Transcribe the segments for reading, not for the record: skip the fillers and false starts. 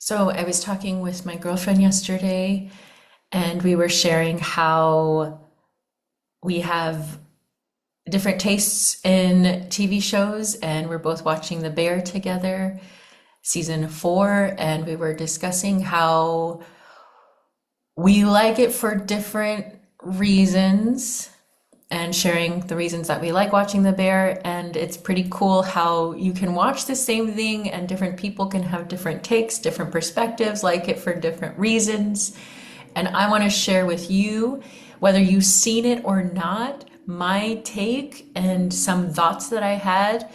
So I was talking with my girlfriend yesterday, and we were sharing how we have different tastes in TV shows, and we're both watching The Bear together, season 4, and we were discussing how we like it for different reasons and sharing the reasons that we like watching The Bear. And it's pretty cool how you can watch the same thing and different people can have different takes, different perspectives, like it for different reasons. And I want to share with you, whether you've seen it or not, my take and some thoughts that I had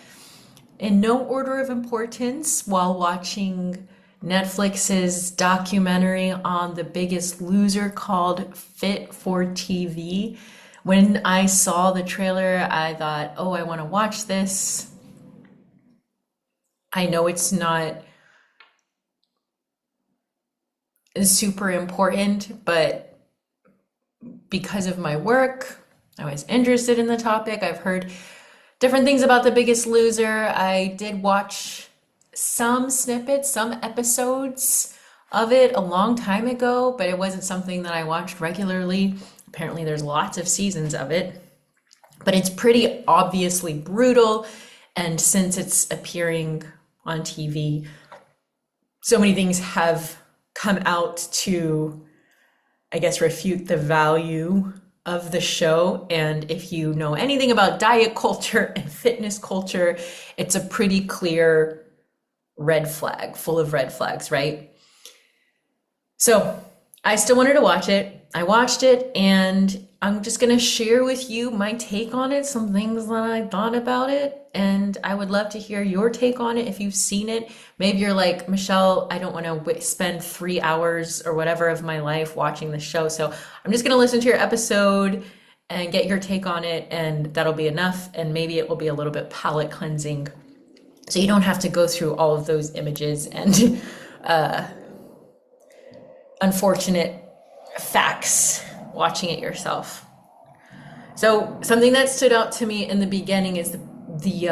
in no order of importance while watching Netflix's documentary on The Biggest Loser called Fit for TV. When I saw the trailer, I thought, oh, I want to watch this. I know it's not super important, but because of my work, I was interested in the topic. I've heard different things about The Biggest Loser. I did watch some snippets, some episodes of it a long time ago, but it wasn't something that I watched regularly. Apparently, there's lots of seasons of it, but it's pretty obviously brutal. And since it's appearing on TV, so many things have come out to, I guess, refute the value of the show. And if you know anything about diet culture and fitness culture, it's a pretty clear red flag, full of red flags, right? So I still wanted to watch it. I watched it, and I'm just going to share with you my take on it, some things that I thought about it, and I would love to hear your take on it if you've seen it. Maybe you're like, Michelle, I don't want to spend 3 hours or whatever of my life watching the show, so I'm just going to listen to your episode and get your take on it, and that'll be enough, and maybe it will be a little bit palate cleansing, so you don't have to go through all of those images and unfortunate facts watching it yourself. So something that stood out to me in the beginning is the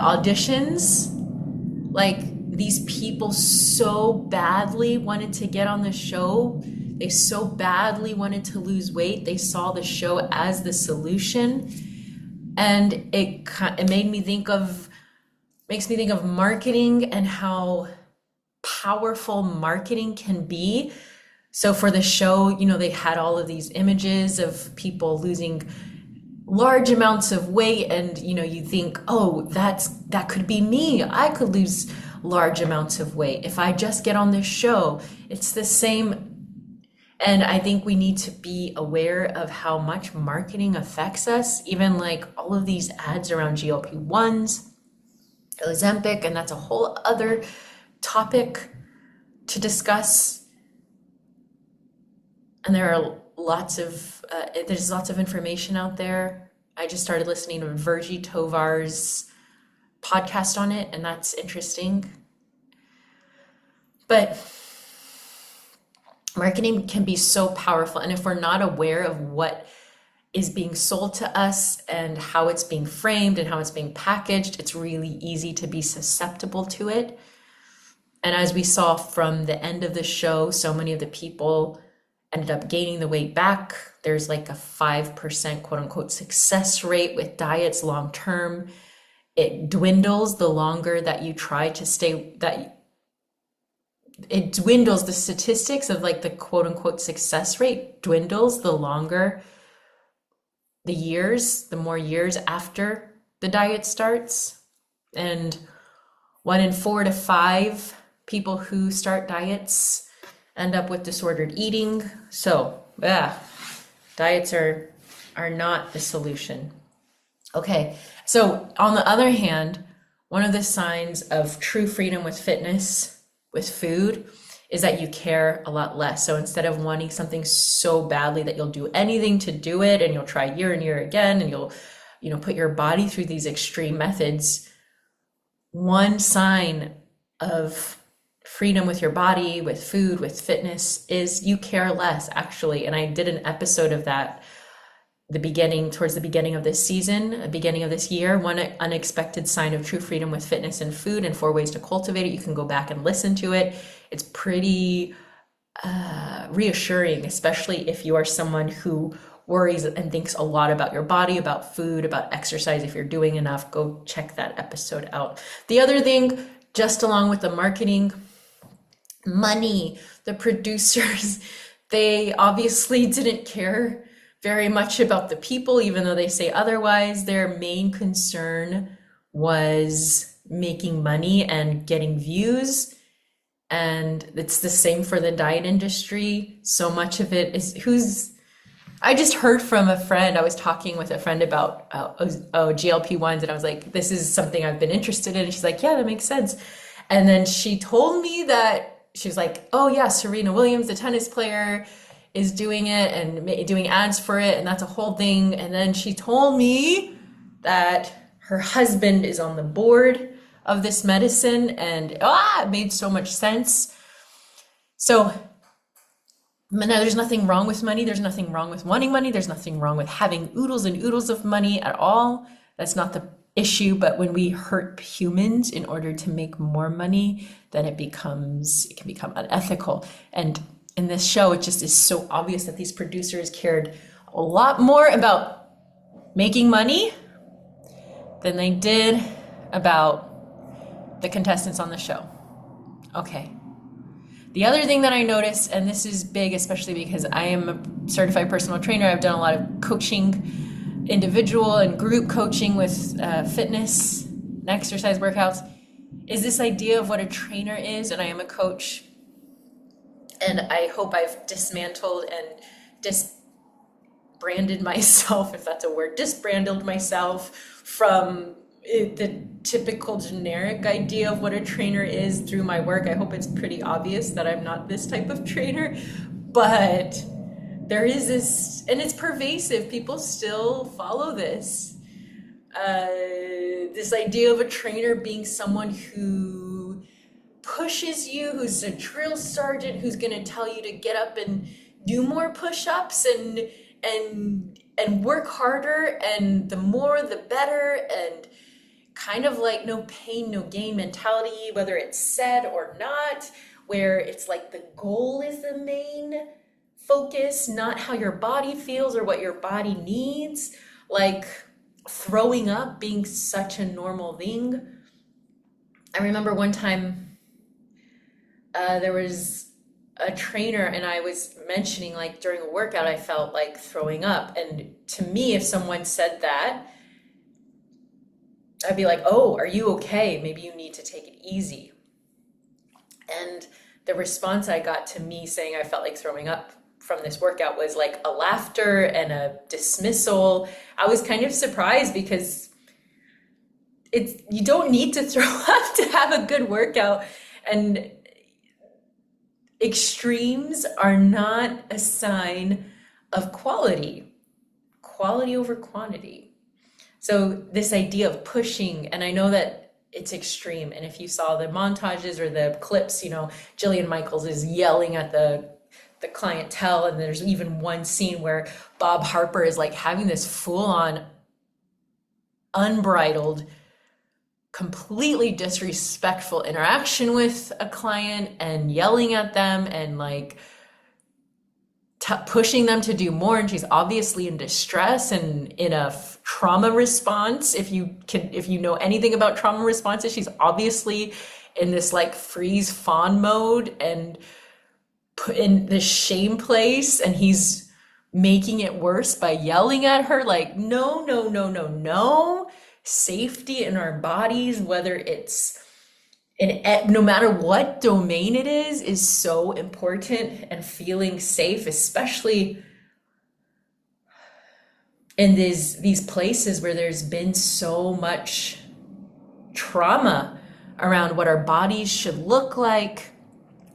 auditions. Like, these people so badly wanted to get on the show. They so badly wanted to lose weight. They saw the show as the solution, and it makes me think of marketing and how powerful marketing can be. So for the show, they had all of these images of people losing large amounts of weight, and you think, oh, that could be me. I could lose large amounts of weight if I just get on this show. It's the same. And I think we need to be aware of how much marketing affects us, even like all of these ads around GLP-1s, Ozempic, and that's a whole other topic to discuss. And there's lots of information out there. I just started listening to Virgie Tovar's podcast on it, and that's interesting. But marketing can be so powerful, and if we're not aware of what is being sold to us and how it's being framed and how it's being packaged, it's really easy to be susceptible to it. And as we saw from the end of the show, so many of the people ended up gaining the weight back. There's like a 5% quote unquote success rate with diets long term. It dwindles the longer that you try to stay, it dwindles. The statistics of like the quote unquote success rate dwindles the longer the more years after the diet starts. And 1 in 4 to 5 people who start diets end up with disordered eating. So, diets are not the solution. Okay, so on the other hand, one of the signs of true freedom with fitness, with food, is that you care a lot less. So instead of wanting something so badly that you'll do anything to do it, and you'll try year and year again, and you'll, put your body through these extreme methods, one sign of freedom with your body, with food, with fitness, is you care less, actually. And I did an episode of that towards the beginning of this season, beginning of this year, one unexpected sign of true freedom with fitness and food and 4 ways to cultivate it. You can go back and listen to it. It's pretty reassuring, especially if you are someone who worries and thinks a lot about your body, about food, about exercise. If you're doing enough, go check that episode out. The other thing, just along with the marketing, money, the producers, they obviously didn't care very much about the people, even though they say otherwise. Their main concern was making money and getting views. And it's the same for the diet industry. So much of it is I just heard from a friend, I was talking with a friend about GLP-1s, and I was like, this is something I've been interested in. And she's like, yeah, that makes sense. And then she told me that she was like, oh yeah, Serena Williams, the tennis player, is doing it and doing ads for it, and that's a whole thing. And then she told me that her husband is on the board of this medicine, and it made so much sense. So now there's nothing wrong with money. There's nothing wrong with wanting money. There's nothing wrong with having oodles and oodles of money at all. That's not the issue. But when we hurt humans in order to make more money, then it can become unethical. And in this show, it just is so obvious that these producers cared a lot more about making money than they did about the contestants on the show. Okay. The other thing that I noticed, and this is big, especially because I am a certified personal trainer, I've done a lot of coaching, individual and group coaching with fitness and exercise workouts, is this idea of what a trainer is. And I am a coach, and I hope I've dismantled and disbranded myself, if that's a word, disbranded myself from the typical generic idea of what a trainer is through my work. I hope it's pretty obvious that I'm not this type of trainer, but there is this, and it's pervasive. People still follow this. This idea of a trainer being someone who pushes you, who's a drill sergeant, who's going to tell you to get up and do more push-ups and work harder, and the more the better, and kind of like no pain, no gain mentality, whether it's said or not, where it's like the goal is the main focus, not how your body feels or what your body needs. Like throwing up being such a normal thing. I remember one time there was a trainer, and I was mentioning, like, during a workout I felt like throwing up, and to me, if someone said that, I'd be like, oh, are you okay? Maybe you need to take it easy. And the response I got to me saying I felt like throwing up from this workout was like a laughter and a dismissal. I was kind of surprised, because you don't need to throw up to have a good workout, and extremes are not a sign of quality over quantity. So this idea of pushing, and I know that it's extreme, and if you saw the montages or the clips, Jillian Michaels is yelling at the clientele, and there's even one scene where Bob Harper is like having this full-on, unbridled, completely disrespectful interaction with a client, and yelling at them and like pushing them to do more. And she's obviously in distress and in a trauma response. If you know anything about trauma responses, she's obviously in this like freeze fawn mode and put in this shame place, and he's making it worse by yelling at her like, no, safety in our bodies, whether it's no matter what domain it is so important. And feeling safe, especially in these places where there's been so much trauma around what our bodies should look like,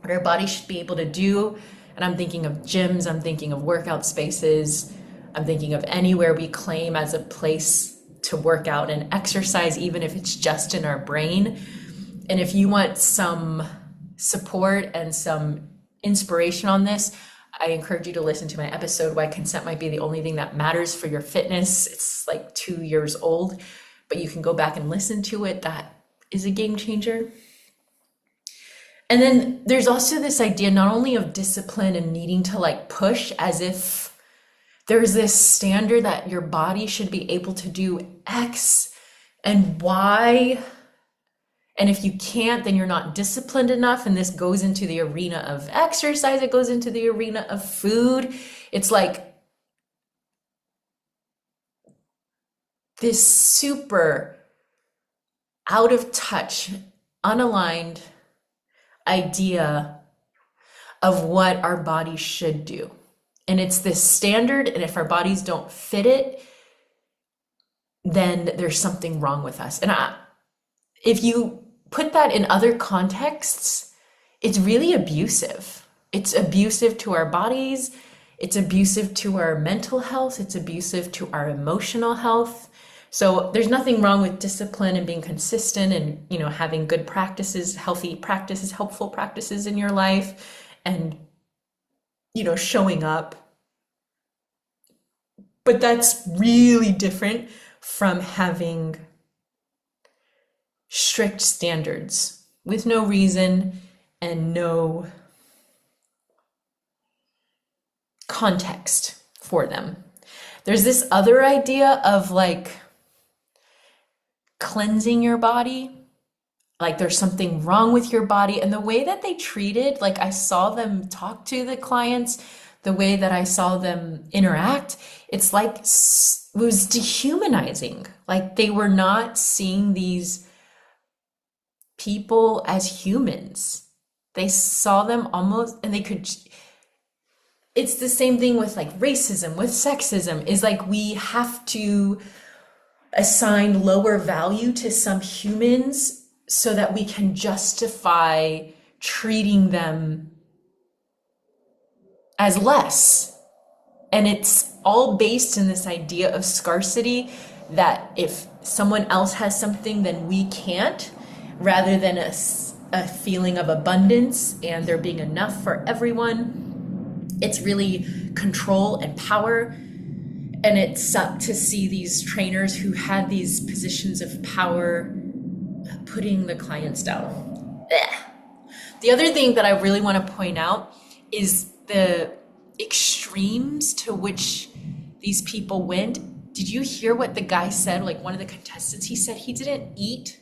what our bodies should be able to do. And I'm thinking of gyms, I'm thinking of workout spaces, I'm thinking of anywhere we claim as a place to work out and exercise, even if it's just in our brain. And if you want some support and some inspiration on this, I encourage you to listen to my episode, Why Consent Might Be the Only Thing That Matters for Your Fitness. It's like 2 years old, but you can go back and listen to it. That is a game changer. And then there's also this idea not only of discipline and needing to like push as if there's this standard that your body should be able to do X and Y. And if you can't, then you're not disciplined enough. And this goes into the arena of exercise. It goes into the arena of food. It's like this super out of touch, unaligned idea of what our body should do. And it's this standard, and if our bodies don't fit it, then there's something wrong with us. And if you put that in other contexts, it's really abusive. It's abusive to our bodies. It's abusive to our mental health. It's abusive to our emotional health. So there's nothing wrong with discipline and being consistent and, you know, having good practices, healthy practices, helpful practices in your life, and, you know, showing up. But that's really different from having strict standards with no reason and no context for them. There's this other idea of like cleansing your body, like there's something wrong with your body, and the way that they treated, like I saw them talk to the clients, the way that I saw them interact, it's like it was dehumanizing. Like they were not seeing these people as humans. They saw them almost, and they could, it's the same thing with like racism, with sexism, is like we have to assign lower value to some humans so that we can justify treating them as less. And it's all based in this idea of scarcity, that if someone else has something, then we can't, rather than a feeling of abundance and there being enough for everyone. It's really control and power. And it sucked to see these trainers who had these positions of power putting the clients down. Ugh. The other thing that I really want to point out is the extremes to which these people went. Did you hear what the guy said? Like one of the contestants, he said he didn't eat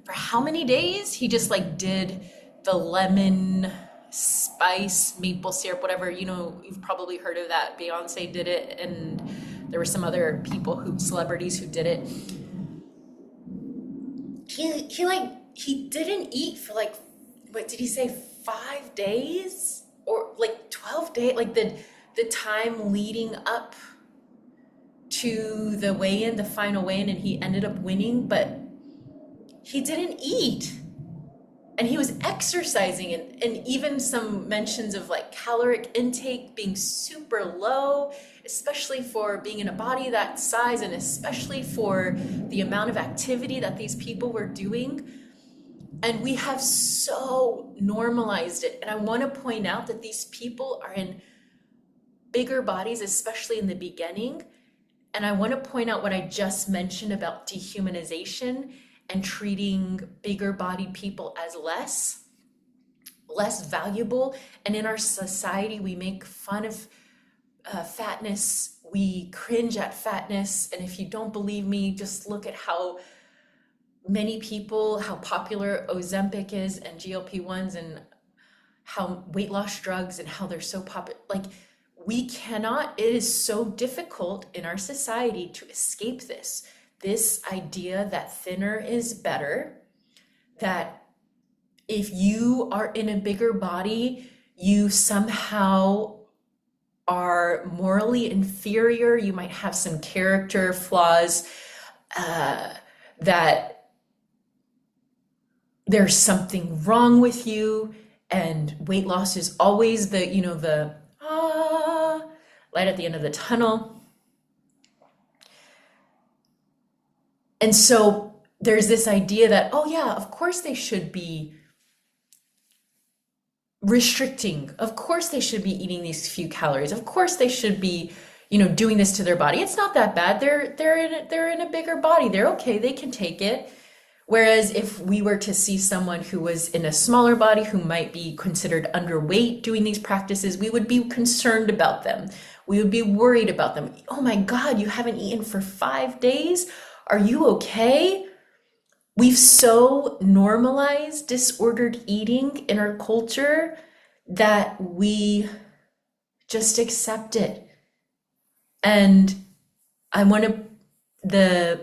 for how many days? He just like did the lemon spice maple syrup, whatever, you know, you've probably heard of that. Beyonce did it, and there were some other people celebrities who did it. He didn't eat for like, what did he say, 5 days or like 12 days, like the time leading up to the weigh-in, the final weigh-in, and he ended up winning, but he didn't eat. And he was exercising, and even some mentions of like caloric intake being super low, especially for being in a body that size, and especially for the amount of activity that these people were doing. And we have so normalized it. And I want to point out that these people are in bigger bodies, especially in the beginning. And I want to point out what I just mentioned about dehumanization and treating bigger bodied people as less valuable. And in our society, we make fun of fatness. We cringe at fatness. And if you don't believe me, just look at how many people, how popular Ozempic is and GLP-1s, and how weight loss drugs and how they're so popular. Like we cannot, it is so difficult in our society to escape this idea that thinner is better, that if you are in a bigger body, you somehow are morally inferior. You might have some character flaws, that there's something wrong with you, and weight loss is always the, you know, the light at the end of the tunnel. And so there's this idea that, oh yeah, of course they should be restricting. Of course they should be eating these few calories. Of course they should be, doing this to their body. It's not that bad. They're in a bigger body. They're okay. They can take it. Whereas if we were to see someone who was in a smaller body who might be considered underweight doing these practices, we would be concerned about them. We would be worried about them. Oh my God, you haven't eaten for 5 days? Are you okay? We've so normalized disordered eating in our culture that we just accept it. And the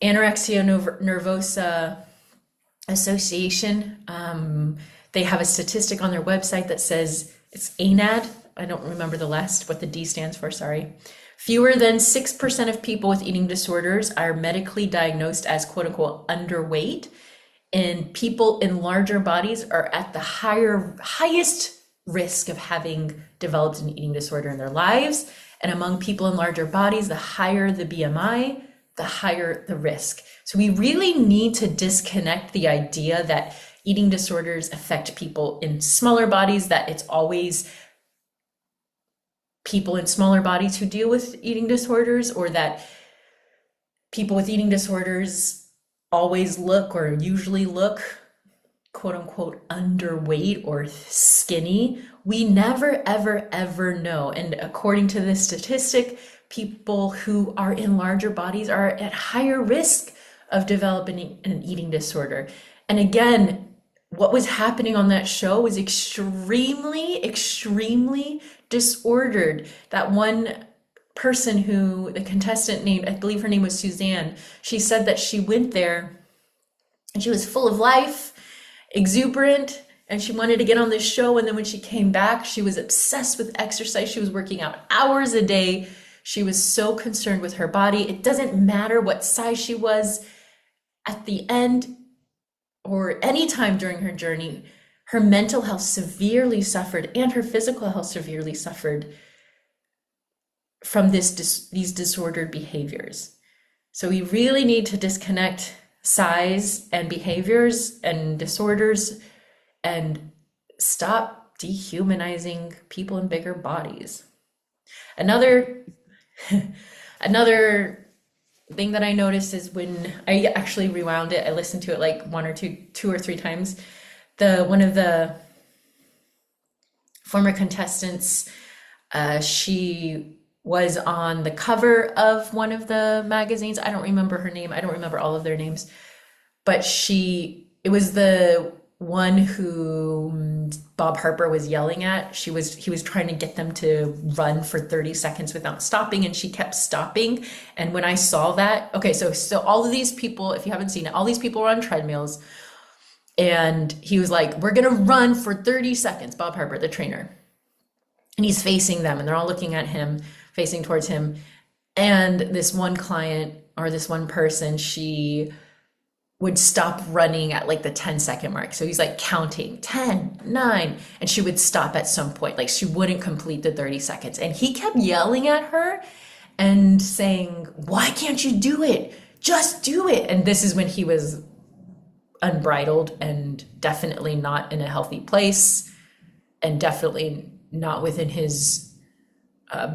Anorexia Nervosa Association, they have a statistic on their website that says it's ANAD. I don't remember what the D stands for, sorry. Fewer than 6% of people with eating disorders are medically diagnosed as quote unquote underweight, and people in larger bodies are at the highest risk of having developed an eating disorder in their lives. And among people in larger bodies, the higher the BMI, the higher the risk. So we really need to disconnect the idea that eating disorders affect people in smaller bodies, that it's always people in smaller bodies who deal with eating disorders, or that people with eating disorders always look or usually look quote unquote underweight or skinny. We never, ever, ever know. And according to this statistic, people who are in larger bodies are at higher risk of developing an eating disorder. And again, what was happening on that show was extremely, extremely disordered. That one person who, the contestant named, I believe her name was Suzanne, she said that she went there and she was full of life, exuberant, and she wanted to get on this show. And then when she came back, she was obsessed with exercise. She was working out hours a day. She was so concerned with her body. It doesn't matter what size she was. At the end, or any time during her journey, her mental health severely suffered and her physical health severely suffered from these disordered behaviors. So we really need to disconnect size and behaviors and disorders and stop dehumanizing people in bigger bodies. Another thing that I noticed is when I actually rewound it, I listened to it like two or three times. One of the former contestants, she was on the cover of one of the magazines. I don't remember her name. I don't remember all of their names, but it was the one who Bob Harper was yelling at. He was trying to get them to run for 30 seconds without stopping, and she kept stopping. And when I saw that, okay, so all of these people, if you haven't seen it, all these people were on treadmills, and he was like, we're gonna run for 30 seconds, Bob Harper, the trainer. And he's facing them, and they're all looking at him, facing towards him. And this one client, or this one person, she would stop running at like the 10-second mark. So he's like counting 10, 9, and she would stop at some point. Like she wouldn't complete the 30 seconds. And he kept yelling at her and saying, why can't you do it? Just do it. And this is when he was unbridled and definitely not in a healthy place, and definitely not within his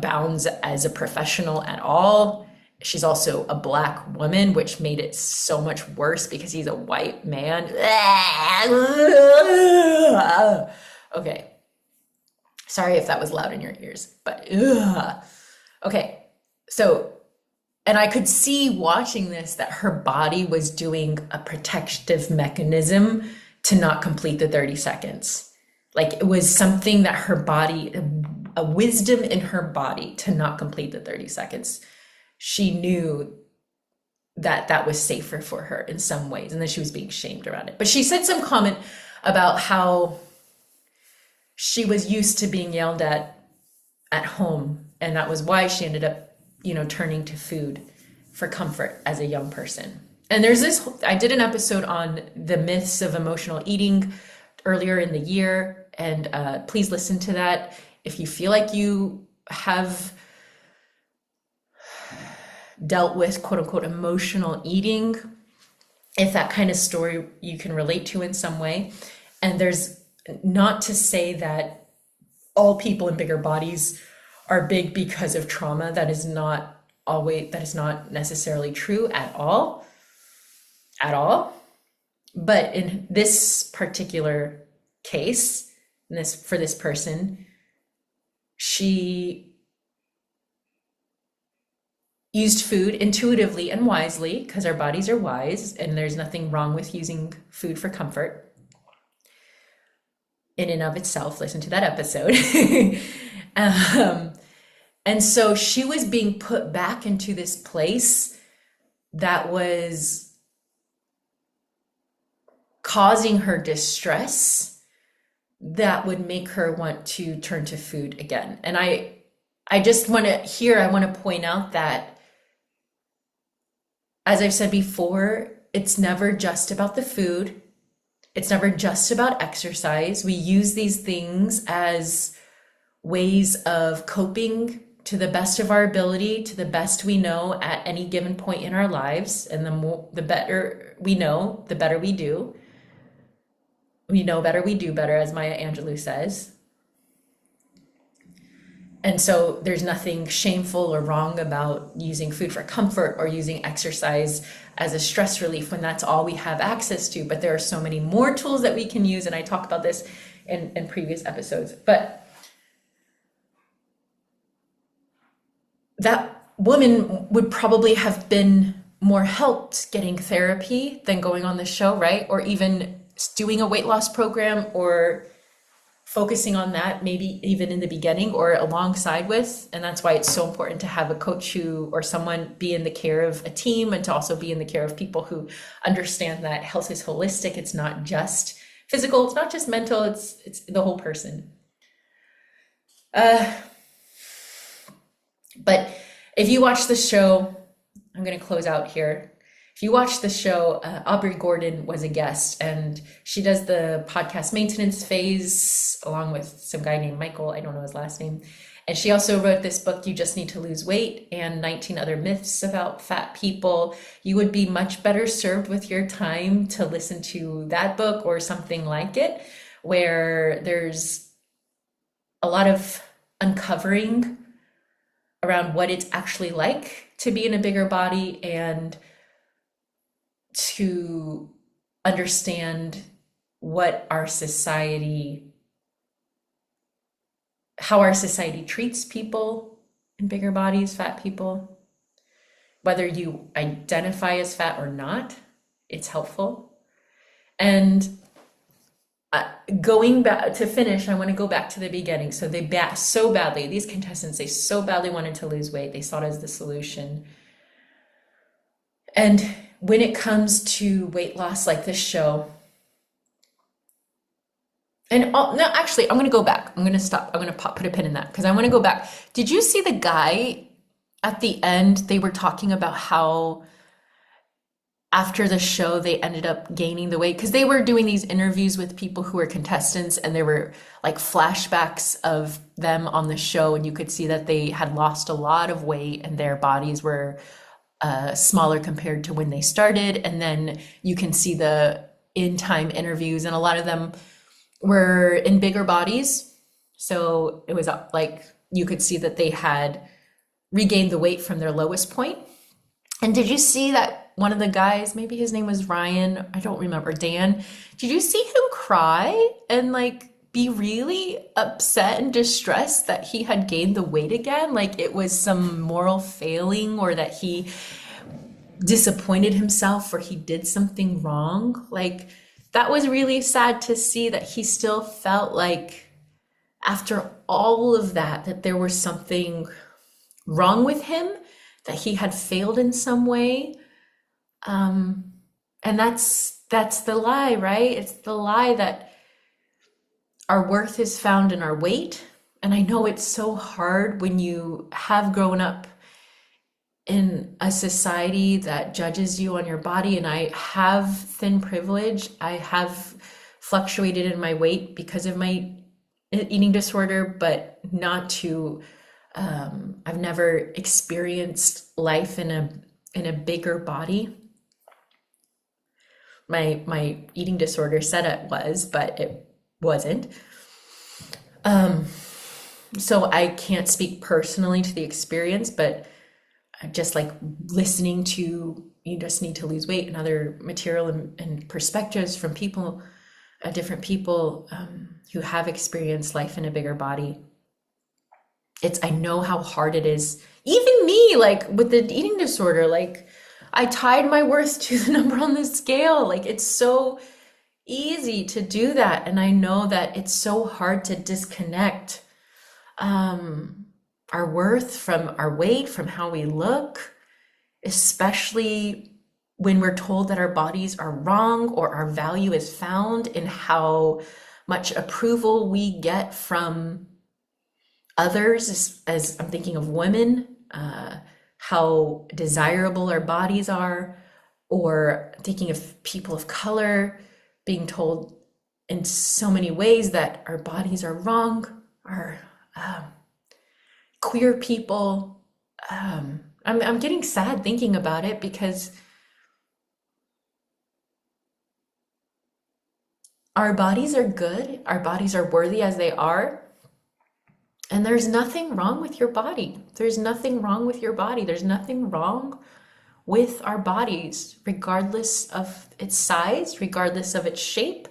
bounds as a professional at all. She's also a Black woman, which made it so much worse because he's a white man. Okay. Sorry if that was loud in your ears, but okay. So, and I could see watching this that her body was doing a protective mechanism to not complete the 30 seconds. Like it was something that her body, a wisdom in her body to not complete the 30 seconds. She knew that that was safer for her in some ways, and then she was being shamed around it. But she said some comment about how she was used to being yelled at home, and that was why she ended up, turning to food for comfort as a young person. And there's I did an episode on the myths of emotional eating earlier in the year, and please listen to that if you feel like you have dealt with quote unquote emotional eating, if that kind of story you can relate to in some way. And there's not to say that all people in bigger bodies are big because of trauma. That is not necessarily true at all, But in this particular case, for this person, she used food intuitively and wisely, because our bodies are wise and there's nothing wrong with using food for comfort in and of itself. Listen to that episode. And so she was being put back into this place that was causing her distress that would make her want to turn to food again. And I want to point out that, as I've said before, it's never just about the food. It's never just about exercise. We use these things as ways of coping to the best of our ability, to the best we know at any given point in our lives. And the better we know, the better we do. We know better, we do better, as Maya Angelou says. And so there's nothing shameful or wrong about using food for comfort or using exercise as a stress relief when that's all we have access to. But there are so many more tools that we can use. And I talk about this in previous episodes. But that woman would probably have been more helped getting therapy than going on the show, right? Or even doing a weight loss program, or focusing on that, maybe even in the beginning or alongside with. And that's why it's so important to have a coach or someone be in the care of a team, and to also be in the care of people who understand that health is holistic. It's not just physical, it's not just mental, it's the whole person. But if you watch the show, I'm going to close out here. If you watch the show, Aubrey Gordon was a guest, and she does the podcast Maintenance Phase along with some guy named Michael. I don't know his last name. And she also wrote this book, You Just Need to Lose Weight, and 19 Other Myths About Fat People. You would be much better served with your time to listen to that book or something like it, where there's a lot of uncovering around what it's actually like to be in a bigger body, and to understand how our society treats people in bigger bodies, fat people. Whether you identify as fat or not, it's helpful. And going back to finish, I want to go back to the beginning. So these contestants, they so badly wanted to lose weight. They saw it as the solution. And when it comes to weight loss, like this show, I'm going to go back. I'm going to stop. I'm going to put a pin in that, because I want to go back. Did you see the guy at the end? They were talking about how after the show, they ended up gaining the weight, because they were doing these interviews with people who were contestants, and there were like flashbacks of them on the show, and you could see that they had lost a lot of weight and their bodies were smaller compared to when they started. And then you can see the in-time interviews, and a lot of them were in bigger bodies. So it was like you could see that they had regained the weight from their lowest point. And did you see that one of the guys, maybe his name was Ryan, I don't remember, Dan, did you see him cry and like be really upset and distressed that he had gained the weight again? Like it was some moral failing, or that he disappointed himself, or he did something wrong. Like that was really sad to see, that he still felt like after all of that there was something wrong with him, that he had failed in some way. And that's the lie, right? It's the lie that our worth is found in our weight. And I know it's so hard when you have grown up in a society that judges you on your body. And I have thin privilege. I have fluctuated in my weight because of my eating disorder, but not to, I've never experienced life in a bigger body. My eating disorder said it was, but wasn't. So I can't speak personally to the experience, but just like listening to You Just Need to Lose Weight and other material and perspectives from people, different people who have experienced life in a bigger body. I know how hard it is. Even me, like with the eating disorder, like I tied my worth to the number on the scale. Like it's so easy to do that. And I know that it's so hard to disconnect our worth from our weight, from how we look, especially when we're told that our bodies are wrong or our value is found in how much approval we get from others, as I'm thinking of women, how desirable our bodies are, or thinking of people of color being told in so many ways that our bodies are wrong, or queer people. I'm getting sad thinking about it because our bodies are good, our bodies are worthy as they are, and there's nothing wrong with your body. There's nothing wrong with your body. There's nothing wrong with our bodies, regardless of its size, regardless of its shape,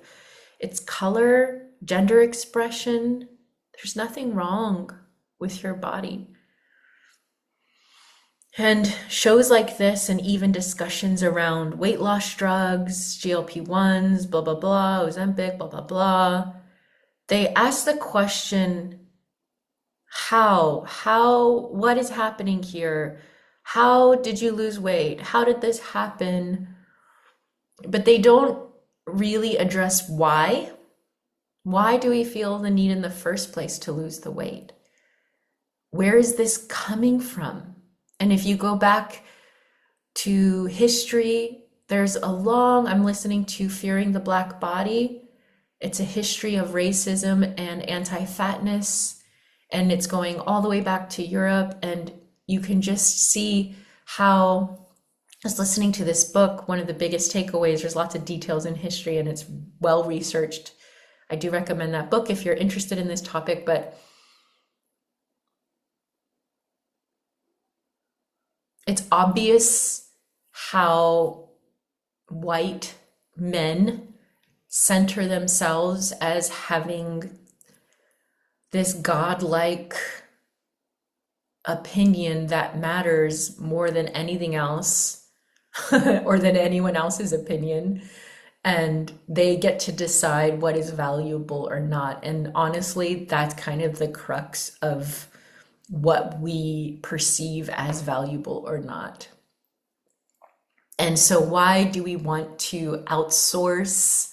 its color, gender expression. There's nothing wrong with your body. And shows like this, and even discussions around weight loss drugs, GLP-1s, blah, blah, blah, Ozempic, blah, blah, blah, they ask the question, what is happening here? How did you lose weight? How did this happen? But they don't really address why. Why do we feel the need in the first place to lose the weight? Where is this coming from? And if you go back to history, I'm listening to Fearing the Black Body. It's a history of racism and anti-fatness. And it's going all the way back to Europe. And you can just see how, just listening to this book, one of the biggest takeaways, there's lots of details in history and it's well researched. I do recommend that book if you're interested in this topic, but it's obvious how white men center themselves as having this godlike opinion that matters more than anything else or than anyone else's opinion. And they get to decide what is valuable or not. And honestly, that's kind of the crux of what we perceive as valuable or not. And so why do we want to outsource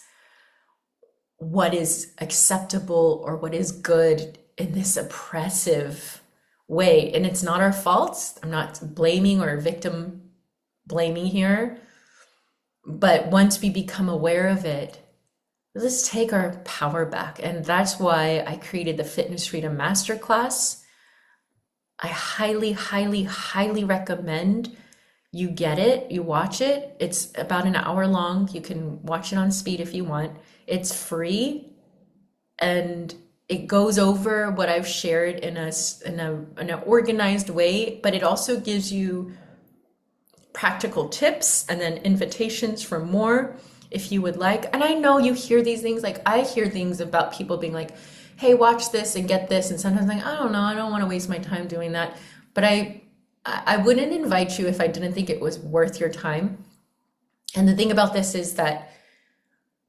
what is acceptable or what is good in this oppressive way? And it's not our fault. I'm not blaming or victim blaming here. But once we become aware of it, let's take our power back. And that's why I created the Fitness Freedom Masterclass. I highly, highly, highly recommend you get it, you watch it. It's about an hour long. You can watch it on speed if you want. It's free, and it goes over what I've shared in an organized way, but it also gives you practical tips and then invitations for more if you would like. And I know you hear these things, like I hear things about people being like, hey, watch this and get this. And sometimes I'm like, I don't know, I don't want to waste my time doing that. But I wouldn't invite you if I didn't think it was worth your time. And the thing about this is that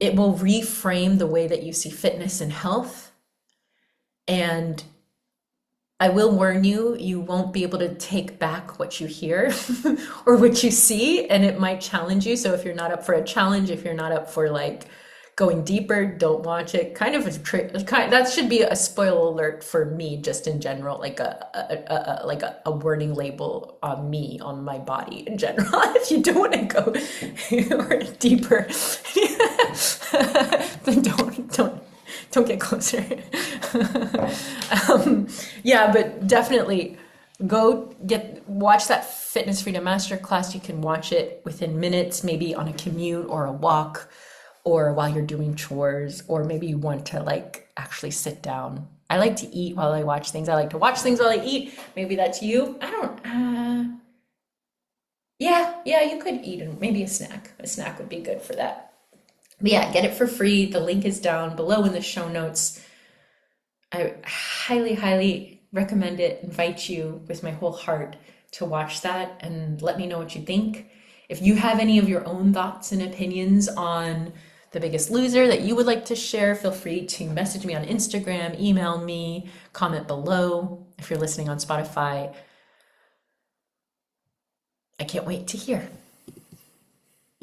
it will reframe the way that you see fitness and health. And I will warn you, you won't be able to take back what you hear or what you see, and it might challenge you. So if you're not up for a challenge, if you're not up for like going deeper, don't watch it. That should be a spoiler alert for me, just in general, like a warning label on me, on my body in general. If you don't want to go deeper, then don't get closer. Yeah, but definitely watch that Fitness Freedom Masterclass. You can watch it within minutes, maybe on a commute or a walk, or while you're doing chores, or maybe you want to like actually sit down. I like to eat while I watch things. I like to watch things while I eat. Maybe that's you. I don't, yeah, you could eat and maybe a snack. A snack would be good for that. But yeah, get it for free. The link is down below in the show notes. I highly, highly recommend it. Invite you with my whole heart to watch that and let me know what you think. If you have any of your own thoughts and opinions on The Biggest Loser that you would like to share, feel free to message me on Instagram, email me, comment below. If you're listening on Spotify, I can't wait to hear.